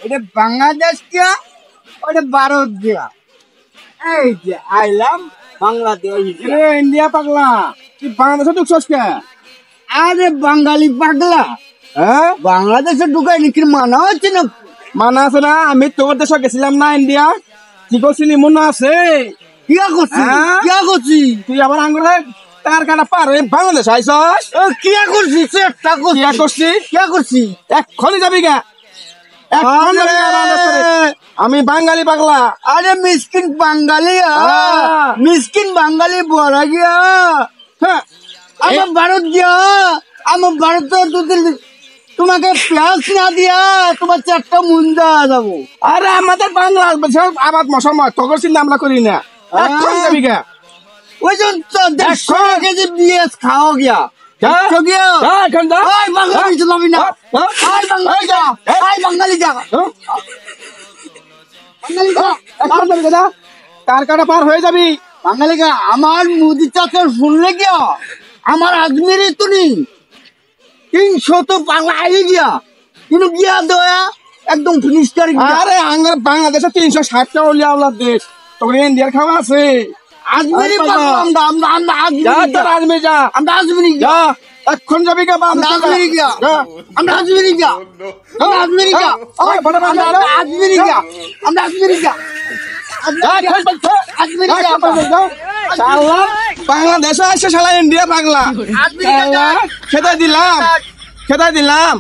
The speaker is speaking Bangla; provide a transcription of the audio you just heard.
এটা বাংলাদেশ দিয়া ওটা ভারত দিয়া। এই যে আইলাম বাংলাদেশ। ইন্ডিয়া পাগলা, তুই বাংলাদেশে ঢুকছস কে? আরে বাঙালি পাগলা, হ্যাঁ বাংলাদেশে ঢুকাই নাকি মানা হচ্ছে না? মানা আছে না? আমি তোর দেশে গেছিলাম না ইন্ডিয়া, কি করছিলি মনে আছে? কিয়া করছি হ্যাঁ? কিয়া করছি তুই আবার আঙ্গুরে তার কাটা পার হয়ে বাংলাদেশ আইসস? কিয়া করছি চেষ্টা করছি কিয়া করছি? কিয়া করছি। এক্ষুনি যাবি গা, এক্ষুনি যাবি গা বাংলাদেশে। আমি বাঙালি পাগলা। আরে মিসকিন বাঙালি, হ্যাঁ। মিসকিন বাঙালি বড় গিয়া হ্যাঁ আমার ভারত গিয়া, আমার ভারত তোমাকে পেঁয়াজ না দিয়া তোমার চারটা মুন্দা যাবো। আরে আমাদের বাংলা আবাদ মশামত তোর চিন্তা আমরা করি না, এক্ষুনি যাবি গা। ওই যে 150 কেজি পেঁয়াজ খাও গিয়া হ্যাঁ? দেখছো গিয়া। হ্যাঁ, এখান যা। ওই বাঙালি চলাবি না, হ্যাঁ? ওই বাঙালি যা, ওই বাঙালি যা, হ্যাঁ? বাঙালি যা, এক্ষুনি যাবি গা, তার কাটা পার হয়ে যাবি। বাঙালি যা। আমার মুদি চাচা শুনলে গিয়া আমার আজমেরি তুনি 300 তো বাংলা আই গিয়া কিন্তু গিয়া দয়া একদম ফিনিশ করে গিয়া। আরে আঙ্গার বাংলাদেশে 360টা ওলিয়া আল্লাহ দেশ, তোর ইন্ডিয়ার খাওয়া আছে। আজমেরি পাগলা, আমরা আমরা আমরা যা আজমেরি তোর যা, আজমে যা, আমরা আজমেরি যা যা, এখন যাবি গা আমরা আজমেরি যা, যা। আমরা আজমেরি যা, আমরা আজমেরি যা, ওই বড় বান্দা, আমরা আজমেরি যা, আমরা আজমেরি যা, আজমেরি যা, শালা বাংলাদেশে আসে শালা ইন্ডিয়া পাগলা। আজমেরি যা, খেতে দিলাম, খেতে দিলাম।